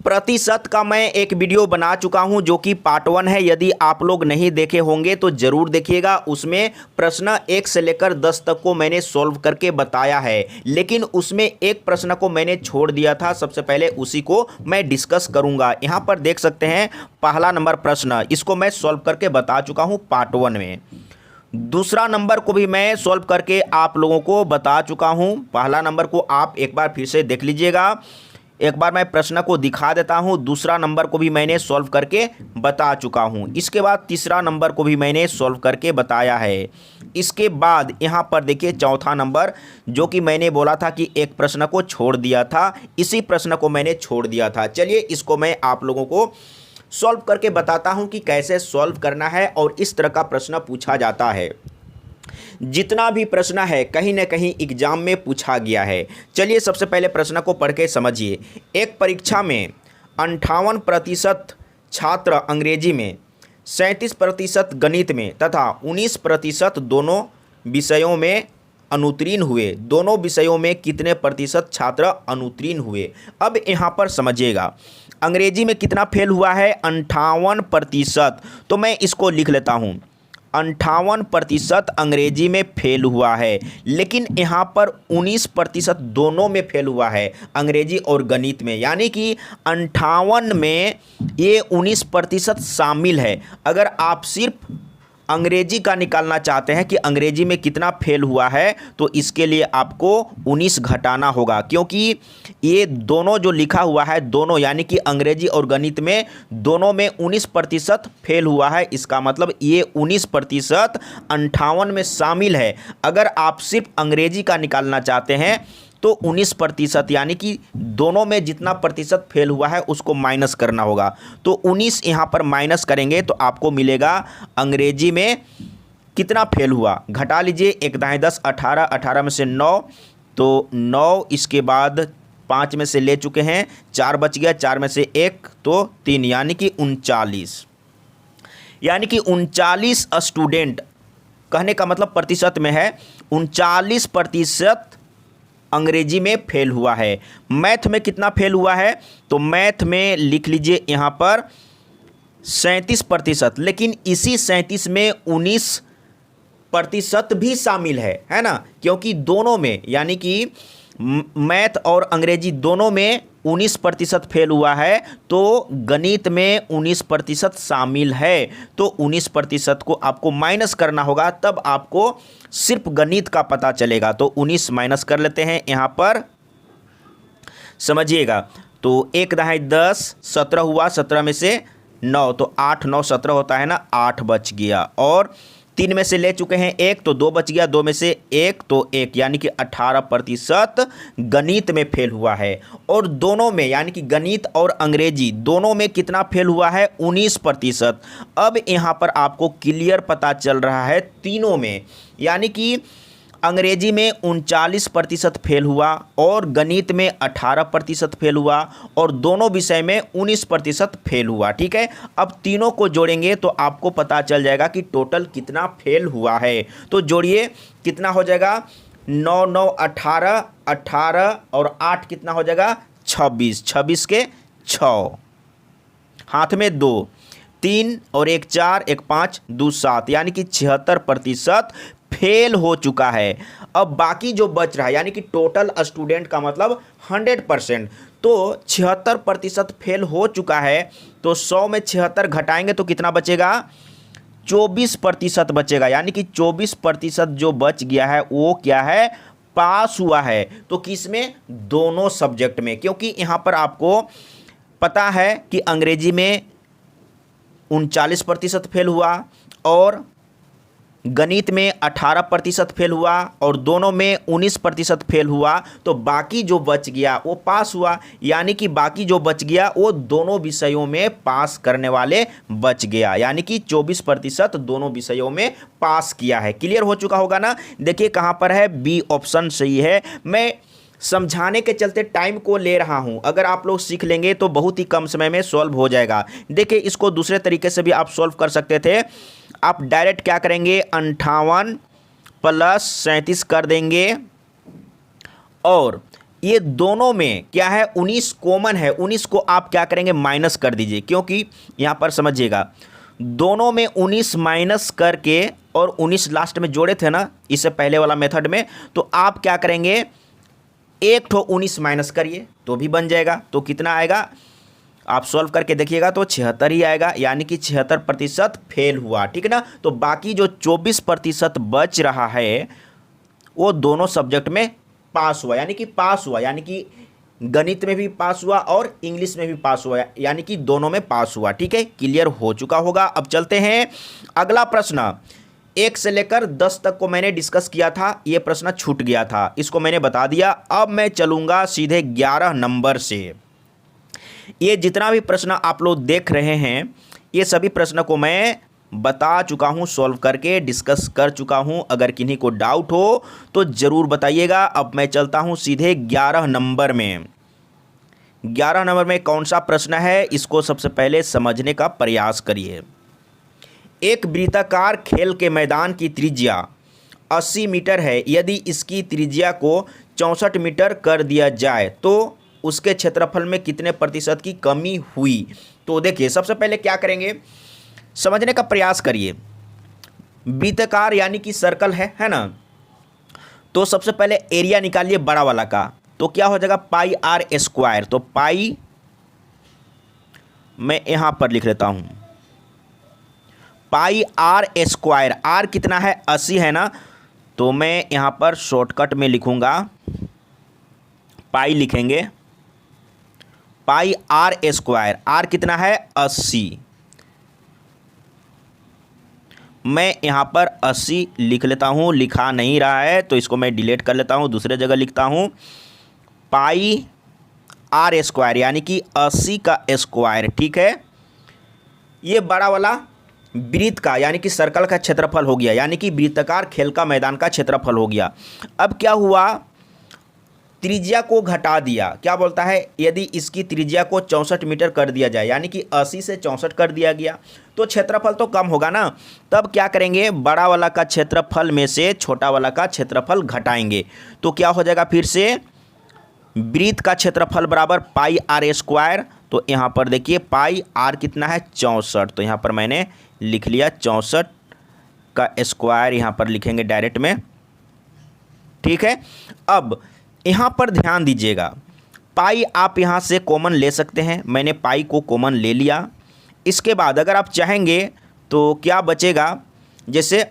प्रतिशत का मैं एक वीडियो बना चुका हूं जो कि पार्ट 1 है। यदि आप लोग नहीं देखे होंगे तो ज़रूर देखिएगा। उसमें प्रश्न 1 से लेकर 10 तक को मैंने सॉल्व करके बताया है, लेकिन उसमें एक प्रश्न को मैंने छोड़ दिया था। सबसे पहले उसी को मैं डिस्कस करूंगा। यहां पर देख सकते हैं पहला नंबर प्रश्न, इसको मैं सॉल्व करके बता चुका हूं पार्ट 1 में। दूसरा नंबर को भी मैं सॉल्व करके आप लोगों को बता चुका हूं। पहला नंबर को आप एक बार फिर से देख लीजिएगा। एक बार मैं प्रश्न को दिखा देता हूं। दूसरा नंबर को भी मैंने सॉल्व करके बता चुका हूं। इसके बाद तीसरा नंबर को भी मैंने सॉल्व करके बताया है। इसके बाद यहां पर देखिए चौथा नंबर, जो कि मैंने बोला था कि एक प्रश्न को छोड़ दिया था, इसी प्रश्न को मैंने छोड़ दिया था। चलिए इसको मैं आप लोगों को सॉल्व करके बताता हूं कि कैसे सॉल्व करना है और इस तरह का प्रश्न पूछा जाता है। जितना भी प्रश्न है कहीं ना कहीं एग्जाम में पूछा गया है। चलिए सबसे पहले प्रश्न को पढ़ के समझिए। एक परीक्षा में 58% छात्र अंग्रेजी में, 37% गणित में तथा 19% दोनों विषयों में अनुत्तीर्ण हुए। दोनों विषयों में कितने प्रतिशत छात्र अनुत्तीर्ण हुए? अब यहाँ पर समझिएगा, अंग्रेजी में कितना फेल हुआ है? 58%। तो मैं इसको लिख लेता हूँ, 58% अंग्रेजी में फेल हुआ है, लेकिन यहाँ पर 19% दोनों में फेल हुआ है, अंग्रेजी और गणित में। यानी कि 58 में ये 19% शामिल है। अगर आप सिर्फ अंग्रेजी का निकालना चाहते हैं कि अंग्रेजी में कितना फेल हुआ है, तो इसके लिए आपको 19 घटाना होगा, क्योंकि ये दोनों जो लिखा हुआ है, दोनों यानी कि अंग्रेजी और गणित में दोनों में 19% फेल हुआ है। इसका मतलब ये 19% 58 में शामिल है। अगर आप सिर्फ अंग्रेजी का निकालना चाहते हैं तो 19% यानी कि दोनों में जितना प्रतिशत फेल हुआ है उसको माइनस करना होगा। तो 19 यहाँ पर माइनस करेंगे तो आपको मिलेगा अंग्रेजी में कितना फेल हुआ। घटा लीजिए, 1 दाएँ 10, 18, 18 में से 9, तो 9, इसके बाद 5 में से ले चुके हैं, 4 बच गया, 4 में से 1 तो 3, यानी कि 39। यानी कि 39 स्टूडेंट, कहने का मतलब प्रतिशत में है, 39% अंग्रेजी में फेल हुआ है। मैथ में कितना फेल हुआ है? तो मैथ में लिख लीजिए यहाँ पर 37%, लेकिन इसी 37 में 19% भी शामिल है ना, क्योंकि दोनों में यानी कि मैथ और अंग्रेजी दोनों में 19% फेल हुआ है, तो गणित में 19% शामिल है। तो 19% को आपको माइनस करना होगा, तब आपको सिर्फ गणित का पता चलेगा। तो 19 माइनस कर लेते हैं यहाँ पर, समझिएगा। तो 1 दाएँ 10, 17 हुआ, 17 में से 9, तो 8, 9, 17 होता है ना, 8 बच गया। और 3 में से ले चुके हैं 1, तो 2 बच गया, 2 में से 1 तो 1, यानी कि 18% गणित में फेल हुआ है। और दोनों में यानी कि गणित और अंग्रेजी दोनों में कितना फेल हुआ है? 19%। अब यहाँ पर आपको क्लियर पता चल रहा है तीनों में, यानी कि अंग्रेजी में 39% फेल हुआ और गणित में 18% फेल हुआ और दोनों विषय में 19% फेल हुआ। ठीक है, अब तीनों को जोड़ेंगे तो आपको पता चल जाएगा कि टोटल कितना फेल हुआ है। तो जोड़िए, कितना हो जाएगा? 9, 9, 18, 18 और 8 कितना हो जाएगा? 26, 26 के 6, हाथ में 2, 3 और 1 4, 1 5, 2 7, यानी कि 76% फेल हो चुका है। अब बाकी जो बच रहा है, यानी कि टोटल स्टूडेंट का मतलब 100%, तो 76% फेल हो चुका है। तो 100 में 76 घटाएंगे तो कितना बचेगा? 24% बचेगा। यानी कि 24% जो बच गया है वो क्या है? पास हुआ है। तो किस में? दोनों सब्जेक्ट में, क्योंकि यहाँ पर आपको पता है कि अंग्रेजी में 39% फेल हुआ और गणित में 18% फेल हुआ और दोनों में 19% फेल हुआ। तो बाकी जो बच गया वो पास हुआ, यानी कि बाकी जो बच गया वो दोनों विषयों में पास करने वाले बच गया, यानी कि 24% दोनों विषयों में पास किया है। क्लियर हो चुका होगा ना? देखिए कहाँ पर है, बी ऑप्शन सही है। मैं समझाने के चलते टाइम को ले रहा हूं, अगर आप लोग सीख लेंगे तो बहुत ही कम समय में सॉल्व हो जाएगा। देखिए इसको दूसरे तरीके से भी आप सॉल्व कर सकते थे। आप डायरेक्ट क्या करेंगे? 58 + 37 कर देंगे और ये दोनों में क्या है 19 कॉमन है, 19 को आप क्या करेंगे माइनस कर दीजिए, क्योंकि यहाँ पर समझिएगा दोनों में 19 माइनस करके और 19 लास्ट में जोड़े थे ना इससे पहले वाला मेथड में, तो आप क्या करेंगे एक ठो 19 माइनस करिए तो भी बन जाएगा। तो कितना आएगा आप सॉल्व करके देखिएगा तो 76 ही आएगा, यानी कि 76% फेल हुआ, ठीक है ना। तो बाकी जो 24% बच रहा है वो दोनों सब्जेक्ट में पास हुआ, यानी कि पास हुआ, यानी कि गणित में भी पास हुआ और इंग्लिश में भी पास हुआ, यानी कि दोनों में पास हुआ। ठीक है, क्लियर हो चुका होगा। अब चलते हैं अगला प्रश्न। 1 से लेकर 10 तक को मैंने डिस्कस किया था, ये प्रश्न छूट गया था, इसको मैंने बता दिया। अब मैं चलूंगा सीधे 11 नंबर से। ये जितना भी प्रश्न आप लोग देख रहे हैं ये सभी प्रश्न को मैं बता चुका हूँ, सॉल्व करके डिस्कस कर चुका हूँ। अगर किन्हीं को डाउट हो तो ज़रूर बताइएगा। अब मैं चलता हूँ सीधे 11 नंबर में। 11 नंबर में कौन सा प्रश्न है इसको सबसे पहले समझने का प्रयास करिए। एक वृत्ताकार खेल के मैदान की त्रिज्या 80 मीटर है। यदि इसकी त्रिज्या को 64 मीटर कर दिया जाए तो उसके क्षेत्रफल में कितने प्रतिशत की कमी हुई। तो देखिए सबसे पहले क्या करेंगे, समझने का प्रयास करिए। वृत्ताकार यानी कि सर्कल है ना, तो सबसे पहले एरिया निकालिए बड़ा वाला का, तो क्या हो जाएगा पाई आर स्क्वायर। तो पाई मैं यहां पर लिख लेता हूं, पाई आर स्क्वायर। आर कितना है 80 है ना, तो मैं यहां पर शॉर्टकट में लिखूंगा, पाई लिखेंगे पाई आर स्क्वायर। आर कितना है 80, मैं यहाँ पर 80 लिख लेता हूँ, लिखा नहीं रहा है तो इसको मैं डिलीट कर लेता हूँ, दूसरे जगह लिखता हूँ पाई आर स्क्वायर यानी कि 80 का स्क्वायर। ठीक है, ये बड़ा वाला वृत्त का यानी कि सर्कल का क्षेत्रफल हो गया, यानी कि वृत्ताकार खेल का मैदान का क्षेत्रफल हो गया। अब क्या हुआ, त्रिज्या को घटा दिया, क्या बोलता है यदि इसकी त्रिज्या को 64 मीटर कर दिया जाए, यानी कि 80 से 64 कर दिया गया तो क्षेत्रफल तो कम होगा ना। तब क्या करेंगे, बड़ा वाला का क्षेत्रफल में से छोटा वाला का क्षेत्रफल घटाएंगे, तो क्या हो जाएगा फिर से वृत्त का क्षेत्रफल बराबर पाई आर स्क्वायर। तो यहाँ पर देखिए पाई आर कितना है 64, तो यहाँ पर मैंने लिख लिया 64 का स्क्वायर, यहाँ पर लिखेंगे डायरेक्ट में। ठीक है, अब यहाँ पर ध्यान दीजिएगा, पाई आप यहाँ से कॉमन ले सकते हैं, मैंने पाई को कॉमन ले लिया। इसके बाद अगर आप चाहेंगे तो क्या बचेगा, जैसे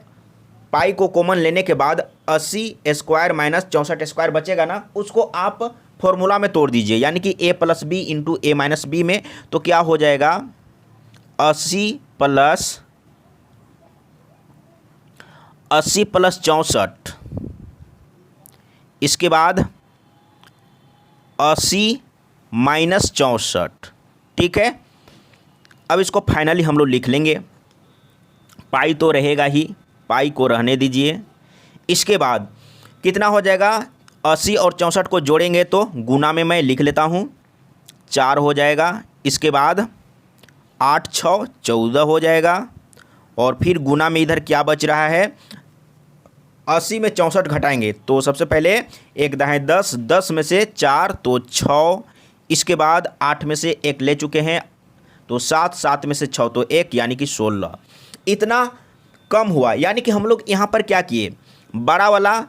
पाई को कॉमन लेने के बाद 80 स्क्वायर माइनस 64 स्क्वायर बचेगा ना, उसको आप फॉर्मूला में तोड़ दीजिए, यानी कि a plus B into A minus B में। तो क्या हो जाएगा 80 प्लस 64, इसके बाद 80 माइनस 64। ठीक है, अब इसको फाइनली हम लोग लिख लेंगे, पाई तो रहेगा ही, पाई को रहने दीजिए। इसके बाद कितना हो जाएगा, 80 और 64 को जोड़ेंगे तो गुना में मैं लिख लेता हूँ 4 हो जाएगा। इसके बाद 8 6 14 हो जाएगा, और फिर गुना में इधर क्या बच रहा है, 80 में 64 घटाएंगे तो सबसे पहले 1 दाएँ 10, 10 में से 4 तो 6, इसके बाद 8 में से 1 ले चुके हैं तो 7, 7 में से 6 तो 1, यानी कि 16। इतना कम हुआ, यानी कि हम लोग यहाँ पर क्या किए, बड़ा वाला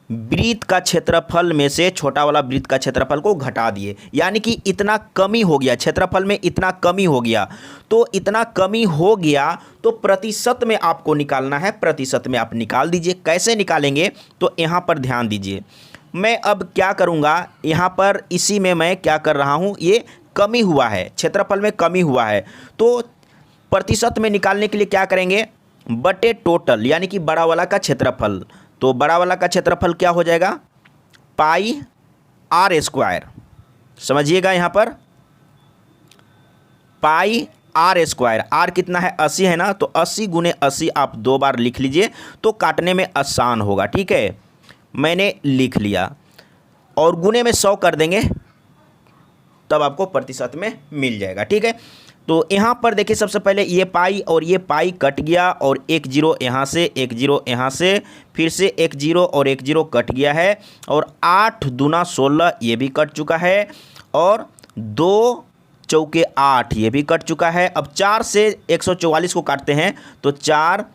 वृत्त का क्षेत्रफल में से छोटा वाला वृत्त का क्षेत्रफल को घटा दिए, यानी कि इतना कमी हो गया, क्षेत्रफल में इतना कमी हो गया। तो इतना कमी हो गया तो प्रतिशत में आपको निकालना है, प्रतिशत में आप निकाल दीजिए। कैसे निकालेंगे, तो यहाँ पर ध्यान दीजिए, मैं अब क्या करूँगा, यहाँ पर इसी में मैं क्या कर रहा हूँ, ये कमी हुआ है, क्षेत्रफल में कमी हुआ है, तो प्रतिशत में निकालने के लिए क्या करेंगे, बटे टोटल, यानी कि बड़ा वाला का क्षेत्रफल। तो बड़ा वाला का क्षेत्रफल क्या हो जाएगा, पाई आर स्क्वायर। समझिएगा यहाँ पर पाई आर स्क्वायर, आर कितना है 80 है ना, तो 80 गुने 80 आप 2 बार लिख लीजिए तो काटने में आसान होगा। ठीक है, मैंने लिख लिया, और गुने में 100 कर देंगे तब आपको प्रतिशत में मिल जाएगा। ठीक है, तो यहाँ पर देखिए सबसे पहले ये पाई और ये पाई कट गया और एक जीरो यहाँ से, एक जीरो यहाँ से, फिर से एक जीरो और एक जीरो कट गया है और 8 दूना 16 ये भी कट चुका है और 2 चौके 8 ये भी कट चुका है। अब 4 से 144 को काटते हैं तो 4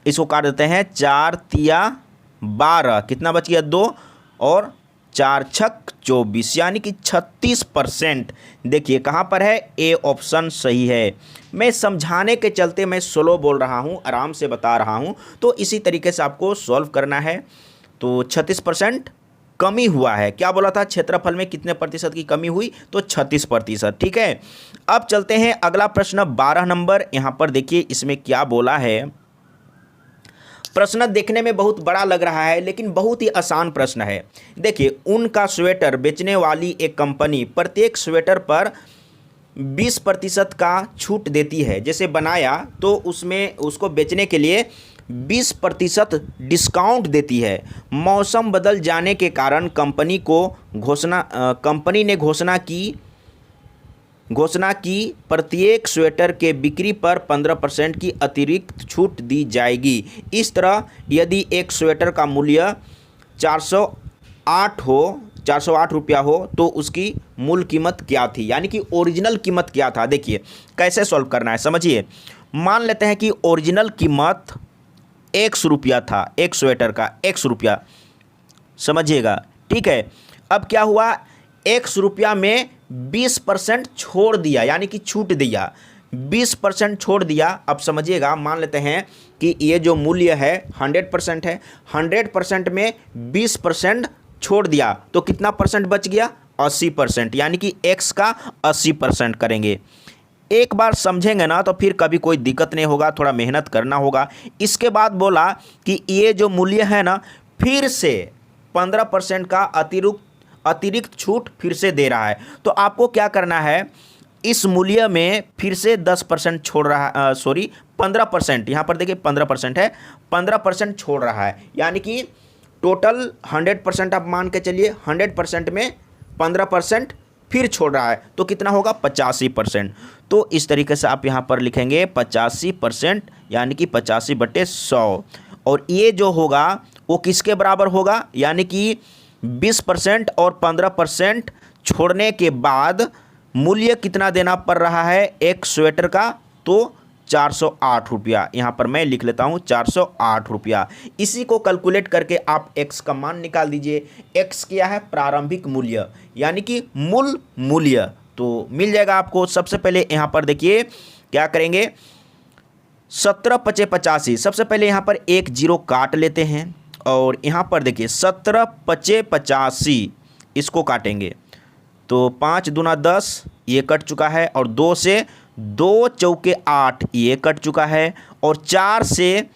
इसको काट देते हैं, 4 तिया 12, कितना बच गया 2 और 4 छक 24 यानी कि 36%। देखिए कहाँ पर है, ए ऑप्शन सही है। मैं समझाने के चलते मैं स्लो बोल रहा हूँ, आराम से बता रहा हूँ, तो इसी तरीके से आपको सॉल्व करना है। तो 36% कमी हुआ है। क्या बोला था, क्षेत्रफल में कितने प्रतिशत की कमी हुई, तो 36%। ठीक है, अब चलते हैं अगला प्रश्न 12 नंबर। यहाँ पर देखिए इसमें क्या बोला है। प्रश्न देखने में बहुत बड़ा लग रहा है लेकिन बहुत ही आसान प्रश्न है। देखिए, ऊन का स्वेटर बेचने वाली एक कंपनी प्रत्येक स्वेटर पर 20% का छूट देती है। जैसे बनाया तो उसमें उसको बेचने के लिए 20% डिस्काउंट देती है। मौसम बदल जाने के कारण कंपनी ने घोषणा की प्रत्येक स्वेटर के बिक्री पर 15% की अतिरिक्त छूट दी जाएगी। इस तरह यदि एक स्वेटर का मूल्य 408 रुपया हो तो उसकी मूल कीमत क्या थी, यानी कि ओरिजिनल कीमत क्या था। देखिए कैसे सॉल्व करना है, समझिए। मान लेते हैं कि ओरिजिनल कीमत 100 रुपया था, एक स्वेटर का 100 रुपया, समझिएगा। ठीक है, अब क्या हुआ, 100 रुपया में 20% छोड़ दिया, यानी कि छूट दिया, 20% छोड़ दिया। अब समझिएगा, मान लेते हैं कि ये जो मूल्य है 100% है, 100% में 20% छोड़ दिया तो कितना परसेंट बच गया, 80%, यानी कि x का 80% करेंगे। एक बार समझेंगे ना तो फिर कभी कोई दिक्कत नहीं होगा, थोड़ा मेहनत करना होगा। इसके बाद बोला कि ये जो मूल्य है ना, फिर से 15% का अतिरिक्त छूट फिर से दे रहा है। तो आपको क्या करना है, इस मूल्य में फिर से 10% छोड़ रहा है, 15%, यहाँ पर देखिए 15% है, 15% छोड़ रहा है, यानी कि टोटल 100% आप मान के चलिए, 100% में 15% फिर छोड़ रहा है तो कितना होगा, 85%। तो इस तरीके से आप यहाँ पर लिखेंगे 85%, यानी कि 85/100। और ये जो होगा वो किसके बराबर होगा, यानी कि 20% और 15% छोड़ने के बाद मूल्य कितना देना पड़ रहा है एक स्वेटर का, तो 408 रुपया। यहाँ पर मैं लिख लेता हूँ 408 रुपया। इसी को कैलकुलेट करके आप x का मान निकाल दीजिए। x क्या है, प्रारंभिक मूल्य, यानी कि मूल मूल्य, तो मिल जाएगा आपको। सबसे पहले यहाँ पर देखिए क्या करेंगे, 17×5=85। सबसे पहले यहाँ पर एक जीरो काट लेते हैं और यहाँ पर देखिए 17×5=85 इसको काटेंगे तो 5 दूना 10 ये कट चुका है और 2 से 2 चौके 8 ये कट चुका है और 4 से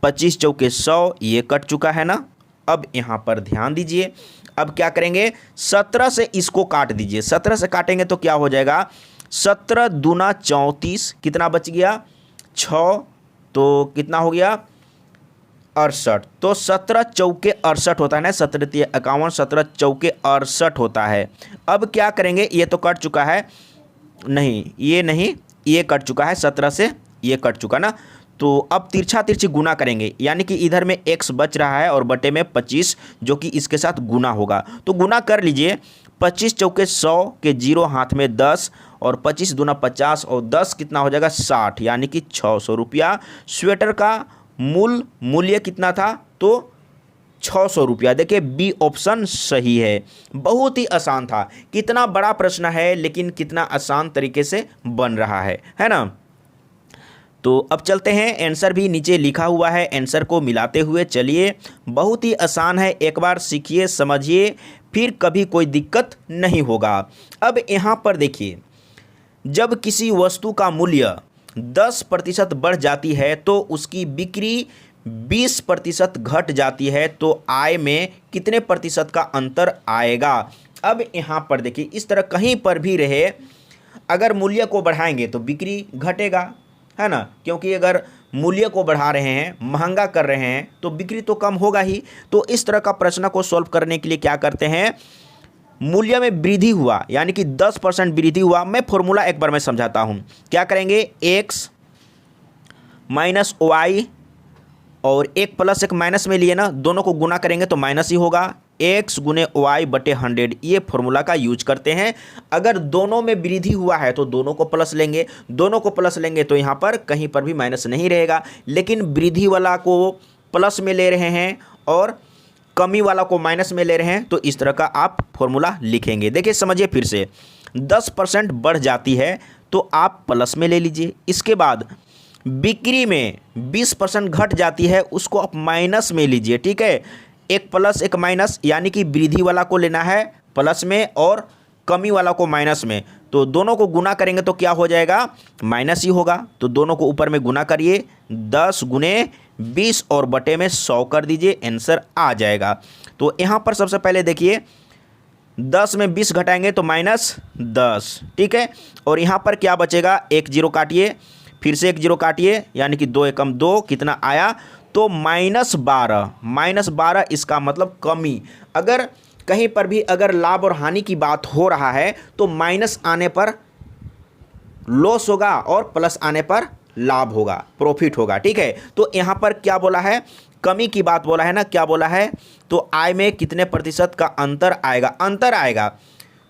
25 चौके 100 ये कट चुका है ना। अब यहाँ पर ध्यान दीजिए, अब क्या करेंगे, 17 से इसको काट दीजिए। 17 से काटेंगे तो क्या हो जाएगा, 17 दूना 34, कितना बच गया 6, तो कितना हो गया 68। तो 17 चौके 68 होता है ना, 17×51 17 चौके 68 होता है। अब क्या करेंगे, ये तो कट चुका है, नहीं ये नहीं, ये कट चुका है, 17 से ये कट चुका ना। तो अब तिरछा तिरछी गुना करेंगे, यानी कि इधर में x बच रहा है और बटे में 25 जो कि इसके साथ गुना होगा। तो गुना कर लीजिए, 25 चौके 100 के 0 हाथ में 10 और 25 दूना 50 और 10 कितना हो जाएगा 60, यानी कि 600 रुपया। स्वेटर का मूल मूल्य कितना था, तो 600 रुपया। देखिए बी ऑप्शन सही है। बहुत ही आसान था, कितना बड़ा प्रश्न है लेकिन कितना आसान तरीके से बन रहा है ना। तो अब चलते हैं, आंसर भी नीचे लिखा हुआ है, आंसर को मिलाते हुए चलिए। बहुत ही आसान है, एक बार सीखिए समझिए, फिर कभी कोई दिक्कत नहीं होगा। अब यहाँ पर देखिए, जब किसी वस्तु का मूल्य 10% बढ़ जाती है तो उसकी बिक्री 20% घट जाती है, तो आय में कितने प्रतिशत का अंतर आएगा। अब यहाँ पर देखिए, इस तरह कहीं पर भी रहे, अगर मूल्य को बढ़ाएंगे तो बिक्री घटेगा, है ना, क्योंकि अगर मूल्य को बढ़ा रहे हैं, महंगा कर रहे हैं, तो बिक्री तो कम होगा ही। तो इस तरह का प्रश्न को सॉल्व करने के लिए क्या करते हैं, मूल्य में वृद्धि हुआ यानी कि 10% वृद्धि हुआ। मैं फॉर्मूला एक बार मैं समझाता हूँ। क्या करेंगे, x माइनस वाई और एक प्लस एक माइनस में लिए ना, दोनों को गुना करेंगे तो माइनस ही होगा। x गुने वाई बटे 100, ये फॉर्मूला का यूज करते हैं। अगर दोनों में वृद्धि हुआ है तो दोनों को प्लस लेंगे, दोनों को प्लस लेंगे तो यहाँ पर कहीं पर भी माइनस नहीं रहेगा। लेकिन वृद्धि वाला को प्लस में ले रहे हैं और कमी वाला को माइनस में ले रहे हैं, तो इस तरह का आप फॉर्मूला लिखेंगे। देखिए समझिए फिर से, 10% बढ़ जाती है तो आप प्लस में ले लीजिए। इसके बाद बिक्री में 20% घट जाती है, उसको आप माइनस में लीजिए। ठीक है, एक प्लस एक माइनस, यानी कि वृद्धि वाला को लेना है प्लस में और कमी वाला को माइनस में, तो दोनों को गुना करेंगे तो क्या हो जाएगा, माइनस ही होगा। तो दोनों को ऊपर में गुना करिए, 10 गुने 20 और बटे में 100 कर दीजिए, आंसर आ जाएगा। तो यहाँ पर सबसे पहले देखिए 10 में 20 घटाएंगे तो -10, ठीक है। और यहाँ पर क्या बचेगा, एक जीरो काटिए, फिर से एक जीरो काटिए, यानी कि 2 एकम 2 कितना आया, तो -12 इसका मतलब कमी। अगर कहीं पर भी अगर लाभ और हानि की बात हो रहा है तो माइनस आने पर लॉस होगा और प्लस आने पर लाभ होगा, प्रॉफिट होगा। ठीक है, तो यहाँ पर क्या बोला है, कमी की बात बोला है ना, क्या बोला है, तो आय में कितने प्रतिशत का अंतर आएगा।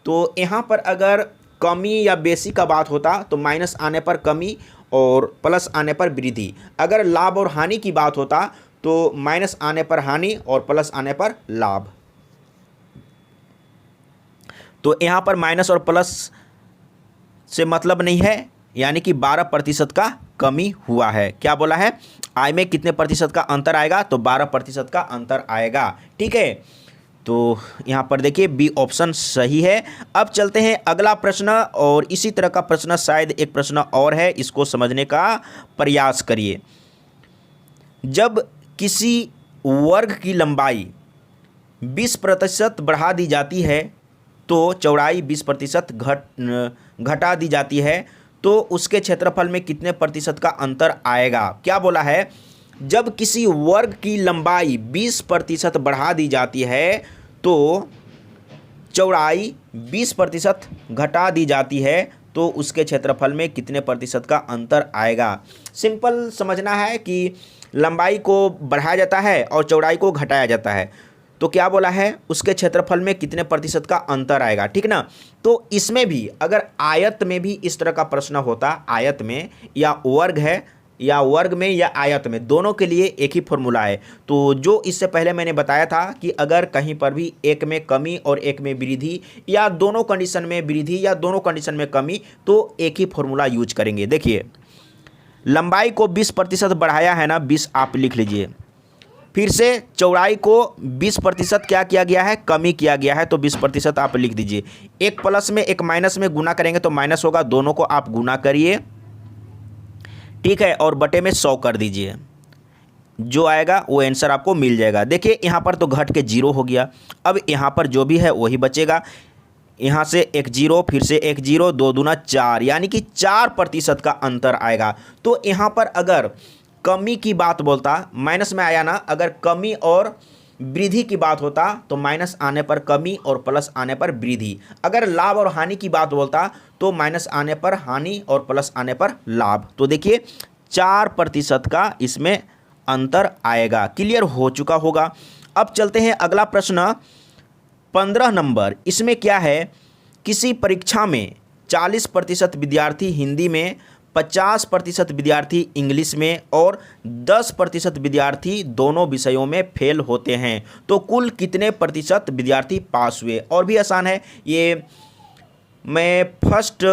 तो यहाँ पर अगर कमी या बेसी का बात होता तो माइनस आने पर कमी और प्लस आने पर वृद्धि। अगर लाभ और हानि की बात होता तो माइनस आने पर हानि और प्लस आने पर लाभ। तो यहाँ पर माइनस और प्लस से मतलब नहीं है, यानी कि 12% का कमी हुआ है। क्या बोला है, आय में कितने प्रतिशत का अंतर आएगा, तो 12% का अंतर आएगा। ठीक है, तो यहाँ पर देखिए बी ऑप्शन सही है। अब चलते हैं अगला प्रश्न, और इसी तरह का प्रश्न शायद एक प्रश्न और है, इसको समझने का प्रयास करिए। जब किसी वर्ग की लंबाई 20% बढ़ा दी जाती है तो चौड़ाई 20% घटा दी जाती है, तो उसके क्षेत्रफल में कितने प्रतिशत का अंतर आएगा। क्या बोला है, जब किसी वर्ग की लंबाई 20% बढ़ा दी जाती है तो चौड़ाई 20% घटा दी जाती है, तो उसके क्षेत्रफल में कितने प्रतिशत का अंतर आएगा। सिंपल समझना है कि लंबाई को बढ़ाया जाता है और चौड़ाई को घटाया जाता है, तो क्या बोला है, उसके क्षेत्रफल में कितने प्रतिशत का अंतर आएगा। ठीक ना, तो इसमें भी अगर आयत में भी इस तरह का प्रश्न होता, आयत में या वर्ग है या वर्ग में या आयत में, दोनों के लिए एक ही फॉर्मूला है। तो जो इससे पहले मैंने बताया था कि अगर कहीं पर भी एक में कमी और एक में वृद्धि या दोनों कंडीशन में वृद्धि या दोनों कंडीशन में कमी, तो एक ही फॉर्मूला यूज करेंगे। देखिए लंबाई को 20% बढ़ाया है ना, 20 आप लिख लीजिए, फिर से चौड़ाई को 20% क्या किया गया है, कमी किया गया है, तो 20% आप लिख दीजिए। एक प्लस में एक माइनस में गुना करेंगे तो माइनस होगा, दोनों को आप गुना करिए, ठीक है, और बटे में 100 कर दीजिए, जो आएगा वो आंसर आपको मिल जाएगा। देखिए यहाँ पर तो घट के 0 हो गया, अब यहाँ पर जो भी है वही बचेगा। यहाँ से एक 0, फिर से एक 0, 2 दूना 4, यानी कि 4% का अंतर आएगा। तो यहाँ पर अगर कमी की बात बोलता, माइनस में आया ना, अगर कमी और वृद्धि की बात होता तो माइनस आने पर कमी और प्लस आने पर वृद्धि। अगर लाभ और हानि की बात बोलता तो माइनस आने पर हानि और प्लस आने पर लाभ। तो देखिए 4% का इसमें अंतर आएगा। क्लियर हो चुका होगा। अब चलते हैं अगला प्रश्न 15 नंबर। इसमें क्या है, किसी परीक्षा में 40% विद्यार्थी हिंदी में, 50% विद्यार्थी इंग्लिश में और 10% विद्यार्थी दोनों विषयों में फेल होते हैं, तो कुल कितने प्रतिशत विद्यार्थी पास हुए। और भी आसान है ये, मैं फर्स्ट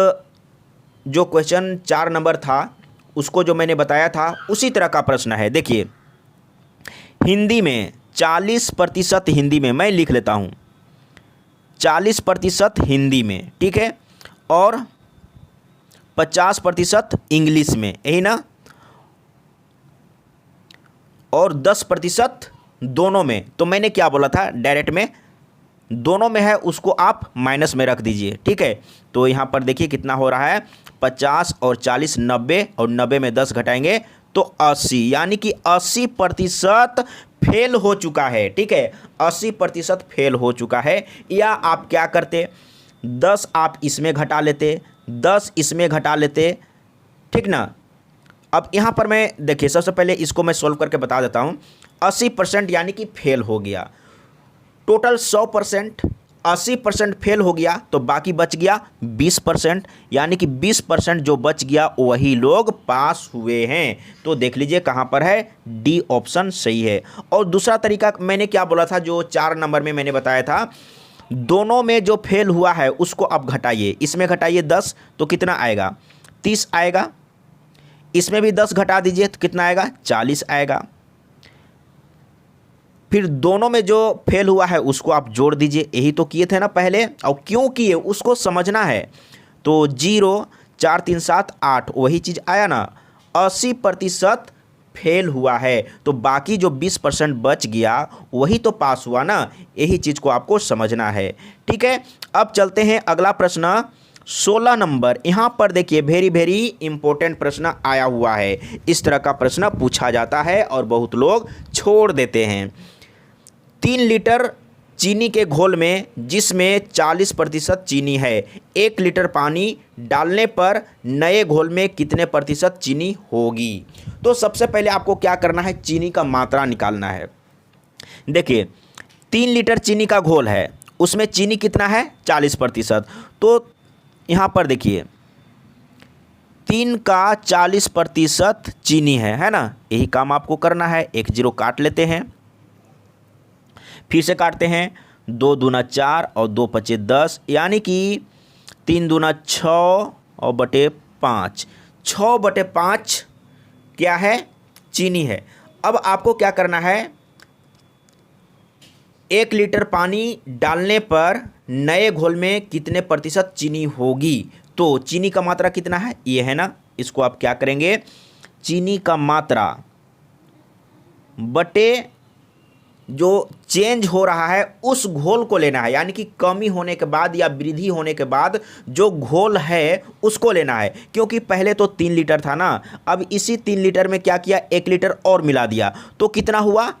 जो क्वेश्चन 4 नंबर था उसको जो मैंने बताया था उसी तरह का प्रश्न है। देखिए हिंदी में 40% हिंदी में, मैं लिख लेता हूँ 40% हिंदी में, ठीक है, और 50% इंग्लिश में, यही ना, और 10% दोनों में। तो मैंने क्या बोला था डायरेक्ट में, दोनों में है उसको आप माइनस में रख दीजिए, ठीक है। तो यहाँ पर देखिए कितना हो रहा है, 50 और 40 90, और 90 में 10 घटाएंगे तो 80, यानी कि 80% फेल हो चुका है। ठीक है, 80% फेल हो चुका है। या आप क्या करते, 10 आप इसमें घटा लेते, 10 इसमें घटा लेते, ठीक ना। अब यहाँ पर मैं देखिए, सबसे पहले इसको मैं सॉल्व करके बता देता हूँ। 80% यानी कि फेल हो गया, टोटल 100%, 80% फेल हो गया, तो बाकी बच गया 20%, यानी कि 20% जो बच गया वही लोग पास हुए हैं। तो देख लीजिए कहाँ पर है, डी ऑप्शन सही है। और दूसरा तरीका मैंने क्या बोला था, जो 4 नंबर में मैंने बताया था, दोनों में जो फेल हुआ है उसको आप घटाइए, इसमें घटाइए 10 तो कितना आएगा, 30 आएगा, इसमें भी 10 घटा दीजिए तो कितना आएगा, 40 आएगा। फिर दोनों में जो फेल हुआ है उसको आप जोड़ दीजिए, यही तो किए थे ना पहले, और क्यों किए उसको समझना है। तो 0 4 3 7 8 वही चीज़ आया ना, 80% फेल हुआ है, तो बाकी जो 20% बच गया वही तो पास हुआ ना, यही चीज़ को आपको समझना है। ठीक है, अब चलते हैं अगला प्रश्न 16 नंबर। यहाँ पर देखिए वेरी वेरी इंपॉर्टेंट प्रश्न आया हुआ है। इस तरह का प्रश्न पूछा जाता है और बहुत लोग छोड़ देते हैं। 3 लीटर चीनी के घोल में जिसमें 40% चीनी है, 1 लीटर पानी डालने पर नए घोल में कितने प्रतिशत चीनी होगी। तो सबसे पहले आपको क्या करना है, चीनी का मात्रा निकालना है। देखिए 3 लीटर चीनी का घोल है, उसमें चीनी कितना है, 40%। तो यहाँ पर देखिए 3 का 40% चीनी है ना, यही काम आपको करना है। 1 0 काट लेते हैं, फिर से काटते हैं, 2 दूना 4 और 2 पचे 10, यानी कि 3 दूना 6 और बटे 5, 6 बटे 5 क्या है, चीनी है। अब आपको क्या करना है, 1 लीटर पानी डालने पर नए घोल में कितने प्रतिशत चीनी होगी। तो चीनी का मात्रा कितना है, ये है ना, इसको आप क्या करेंगे, चीनी का मात्रा बटे जो चेंज हो रहा है उस घोल को लेना है, यानी कि कमी होने के बाद या वृद्धि होने के बाद जो घोल है उसको लेना है। क्योंकि पहले तो 3 लीटर था ना, अब इसी 3 लीटर में क्या किया, 1 लीटर और मिला दिया, तो कितना हुआ,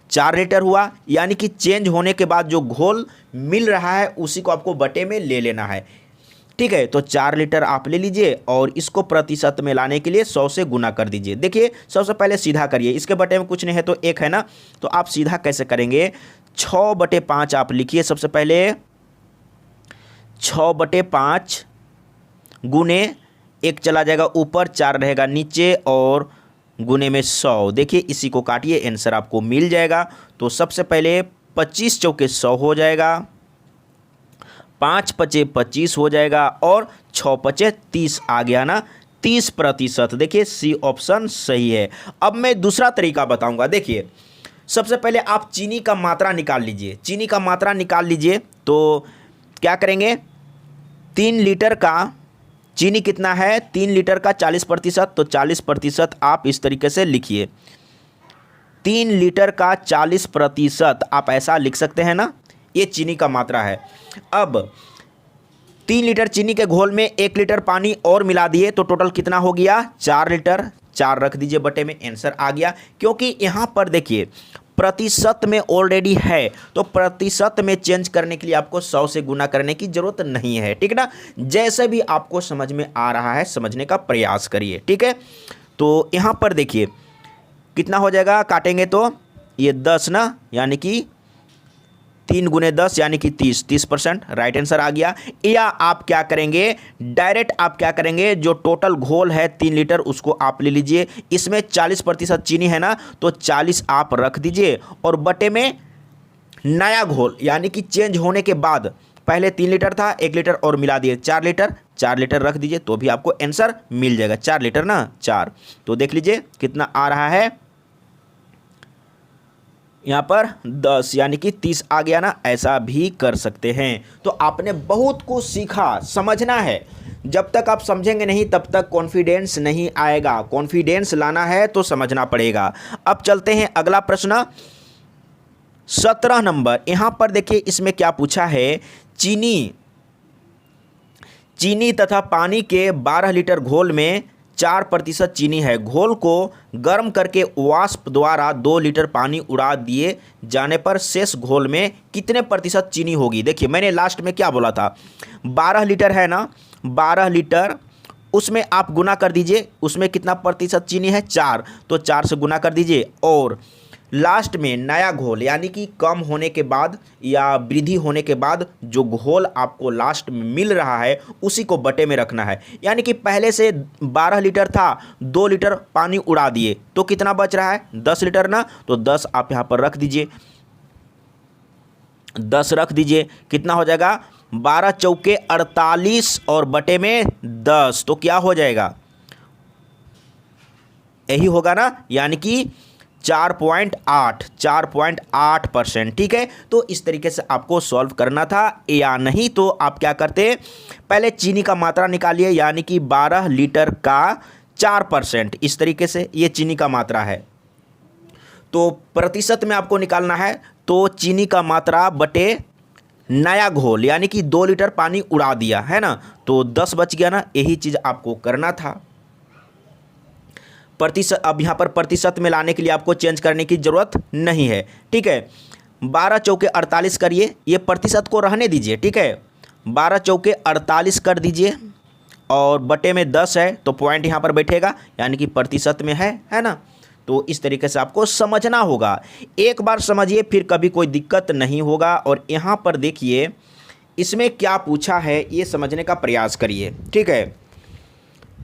4 लीटर हुआ। यानी कि चेंज होने के बाद जो घोल मिल रहा है उसी को आपको बटे में ले लेना है। ठीक है, तो 4 लीटर आप ले लीजिए और इसको प्रतिशत में लाने के लिए 100 से गुना कर दीजिए। देखिए सबसे पहले सीधा करिए, इसके बटे में कुछ नहीं है तो 1 है ना, तो आप सीधा कैसे करेंगे, 6 बटे 5 आप लिखिए। सबसे पहले 6 बटे 5 गुने 1 चला जाएगा ऊपर, 4 रहेगा नीचे और गुने में 100। देखिए इसी को काटिए, आंसर आपको मिल जाएगा। तो सबसे पहले 25 चौके 100 हो जाएगा, 5 पचे 25 हो जाएगा और 6 पचे 30 आ गया ना, 30%। देखिए सी ऑप्शन सही है। अब मैं दूसरा तरीका बताऊंगा। देखिए सबसे पहले आप चीनी का मात्रा निकाल लीजिए, चीनी का मात्रा निकाल लीजिए। तो क्या करेंगे, 3 लीटर का चीनी कितना है, 3 लीटर का 40%, तो 40% आप इस तरीके से लिखिए, 3 लीटर का 40% आप ऐसा लिख सकते हैं ना, ये चीनी का मात्रा है। अब 3 लीटर चीनी के घोल में 1 लीटर पानी और मिला दिए तो टोटल कितना हो गया, 4 लीटर। 4 रख दीजिए बटे में, आंसर आ गया। क्योंकि यहाँ पर देखिए प्रतिशत में ऑलरेडी है, तो प्रतिशत में चेंज करने के लिए आपको 100 से गुना करने की जरूरत नहीं है। ठीक है ना, जैसे भी आपको समझ में आ रहा है समझने का प्रयास करिए। ठीक है, तो यहाँ पर देखिए कितना हो जाएगा, काटेंगे तो ये 10 ना, यानी कि 3 गुने 10 यानी कि 30% राइट आंसर आ गया। या आप क्या करेंगे, डायरेक्ट आप क्या करेंगे, जो टोटल घोल है 3 लीटर उसको आप ले लीजिए, इसमें 40% चीनी है ना, तो 40 आप रख दीजिए और बटे में नया घोल यानी कि चेंज होने के बाद, पहले 3 लीटर था 1 लीटर और मिला दिए 4 लीटर, 4 लीटर रख दीजिए तो भी आपको आंसर मिल जाएगा। 4 लीटर ना 4, तो देख लीजिए कितना आ रहा है, यहाँ पर 10 यानी कि 30 आ गया ना, ऐसा भी कर सकते हैं। तो आपने बहुत कुछ सीखा, समझना है। जब तक आप समझेंगे नहीं तब तक कॉन्फिडेंस नहीं आएगा, कॉन्फिडेंस लाना है तो समझना पड़ेगा। अब चलते हैं अगला प्रश्न 17 नंबर। यहाँ पर देखिए इसमें क्या पूछा है, चीनी तथा पानी के 12 लीटर घोल में 4% चीनी है। घोल को गर्म करके वाष्प द्वारा 2 लीटर पानी उड़ा दिए जाने पर शेष घोल में कितने प्रतिशत चीनी होगी। देखिए मैंने लास्ट में क्या बोला था, 12 लीटर है ना, 12 लीटर उसमें आप गुना कर दीजिए, उसमें कितना प्रतिशत चीनी है 4, तो 4 से गुना कर दीजिए और लास्ट में नया घोल यानी कि कम होने के बाद या वृद्धि होने के बाद जो घोल आपको लास्ट में मिल रहा है उसी को बटे में रखना है। यानी कि पहले से 12 लीटर था, 2 लीटर पानी उड़ा दिए तो कितना बच रहा है 10 लीटर ना, तो 10 आप यहाँ पर रख दीजिए, 10 रख दीजिए, कितना हो जाएगा 12 चौके 48 और बटे में 10, तो क्या हो जाएगा यही होगा ना, यानी कि 4.8%। ठीक है, तो इस तरीके से आपको सॉल्व करना था, या नहीं तो आप क्या करते, पहले चीनी का मात्रा निकालिए, यानी कि 12 लीटर का 4%, इस तरीके से ये चीनी का मात्रा है। तो प्रतिशत में आपको निकालना है, तो चीनी का मात्रा बटे नया घोल यानी कि 2 लीटर पानी उड़ा दिया है ना, तो 10 बच गया ना, यही चीज़ आपको करना था। प्रतिशत अब यहाँ पर प्रतिशत में लाने के लिए आपको चेंज करने की ज़रूरत नहीं है। ठीक है, 12 चौके 48 करिए, ये प्रतिशत को रहने दीजिए। ठीक है, 12 चौके 48 कर दीजिए और बटे में 10 है तो पॉइंट यहाँ पर बैठेगा, यानी कि प्रतिशत में है ना। तो इस तरीके से आपको समझना होगा, एक बार समझिए फिर कभी कोई दिक्कत नहीं होगा। और यहाँ पर देखिए इसमें क्या पूछा है ये समझने का प्रयास करिए। ठीक है,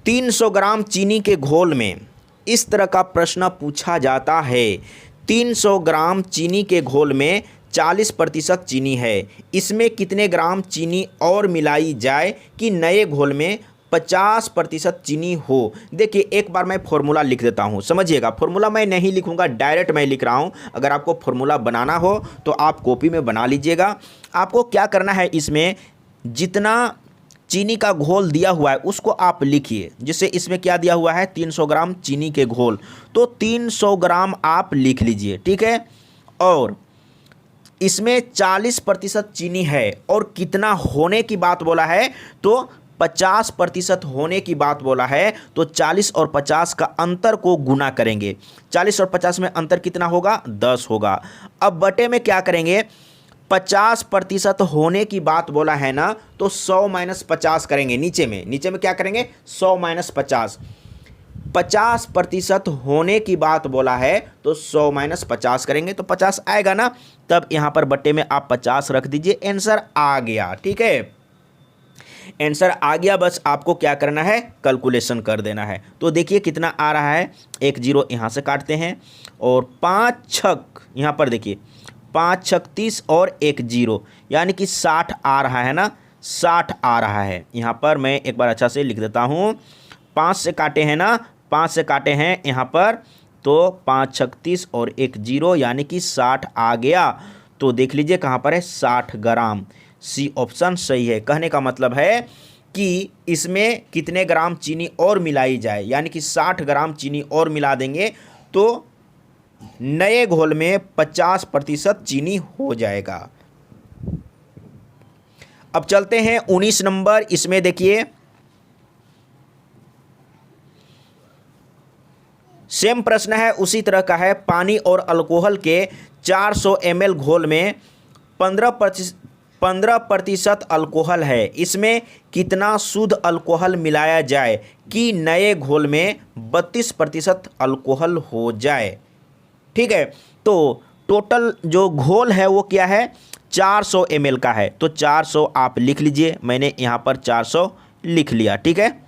300 ग्राम चीनी के घोल में इस तरह का प्रश्न पूछा जाता है, 300 ग्राम चीनी के घोल में 40% चीनी है, इसमें कितने ग्राम चीनी और मिलाई जाए कि नए घोल में 50% चीनी हो। देखिए एक बार मैं फॉर्मूला लिख देता हूँ, समझिएगा। फॉर्मूला मैं नहीं लिखूँगा, डायरेक्ट मैं लिख रहा हूँ। अगर आपको फॉर्मूला बनाना हो तो आप कॉपी में बना लीजिएगा। आपको क्या करना है, इसमें जितना चीनी का घोल दिया हुआ है उसको आप लिखिए। जैसे इसमें क्या दिया हुआ है 300 ग्राम चीनी के घोल, तो 300 ग्राम आप लिख लीजिए। ठीक है, और इसमें 40% चीनी है और कितना होने की बात बोला है, तो 50% होने की बात बोला है। तो 40 और 50 का अंतर को गुना करेंगे, 40 और 50 में अंतर कितना होगा 10 होगा। अब बटे में क्या करेंगे, 50% होने की बात बोला है ना, तो 100 माइनस 50 करेंगे। नीचे में क्या करेंगे 100 माइनस 50, 50% होने की बात बोला है तो 100 माइनस 50 करेंगे तो 50 आएगा ना। तब यहाँ पर बट्टे में आप 50 रख दीजिए, आंसर आ गया। ठीक है, आंसर आ गया, बस आपको क्या करना है कैलकुलेशन कर देना है। तो देखिए कितना आ रहा है, 1 0 यहाँ से काटते हैं और 5 छक यहाँ पर देखिए 5 छक 30 और 1 0 यानी कि 60 आ रहा है ना, 60 आ रहा है। यहाँ पर मैं एक बार अच्छा से लिख देता हूँ, 5 से काटे हैं ना, 5 से काटे हैं यहाँ पर, तो 5 छक 30 और 1 0 यानी कि 60 आ गया। तो देख लीजिए कहाँ पर है 60 ग्राम, सी ऑप्शन सही है। कहने का मतलब है कि इसमें कितने ग्राम चीनी और मिलाई जाए, यानी कि 60 ग्राम चीनी और मिला देंगे तो नए घोल में 50% चीनी हो जाएगा। अब चलते हैं 19 नंबर, इसमें देखिए सेम प्रश्न है, उसी तरह का है। पानी और अल्कोहल के 400 ml घोल में 15% अल्कोहल है, इसमें कितना शुद्ध अल्कोहल मिलाया जाए कि नए घोल में 32% अल्कोहल हो जाए। ठीक है, तो टोटल जो घोल है वो क्या है 400 ml का है, तो 400 आप लिख लीजिए, मैंने यहाँ पर 400 लिख लिया। ठीक है,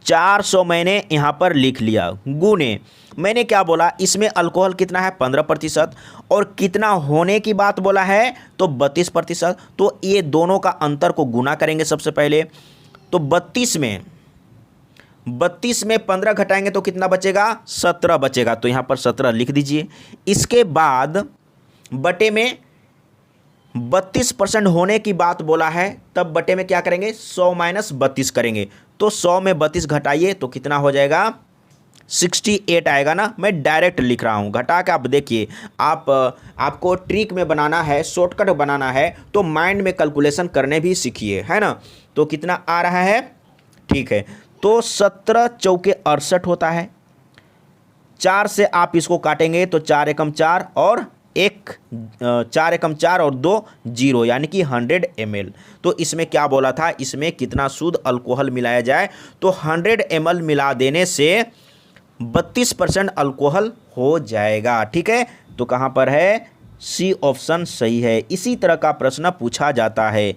400 मैंने यहाँ पर लिख लिया, गुने मैंने क्या बोला, इसमें अल्कोहल कितना है 15% और कितना होने की बात बोला है तो 32%। तो ये दोनों का अंतर को गुना करेंगे सबसे पहले, तो 32 में 15 घटाएंगे तो कितना बचेगा 17 बचेगा, तो यहाँ पर 17 लिख दीजिए। इसके बाद बटे में 32% होने की बात बोला है, तब बटे में क्या करेंगे 100 माइनस 32 करेंगे, तो 100 में 32 घटाइए तो कितना हो जाएगा 68 आएगा ना। मैं डायरेक्ट लिख रहा हूँ, घटा के आप देखिए, आपको ट्रिक में बनाना है, शॉर्टकट बनाना है तो माइंड में कैलकुलेशन करने भी सीखिए, है ना। तो कितना आ रहा है ठीक है, तो 17 चौके 68 होता है। 4 से आप इसको काटेंगे तो 4 एकम 4 और 4 एकम 4 और 2 0 यानी कि 100 ml। तो इसमें क्या बोला था, इसमें कितना शुद्ध अल्कोहल मिलाया जाए, तो 100 ml मिला देने से 32% अल्कोहल हो जाएगा। ठीक है, तो कहाँ पर है, सी ऑप्शन सही है। इसी तरह का प्रश्न पूछा जाता है।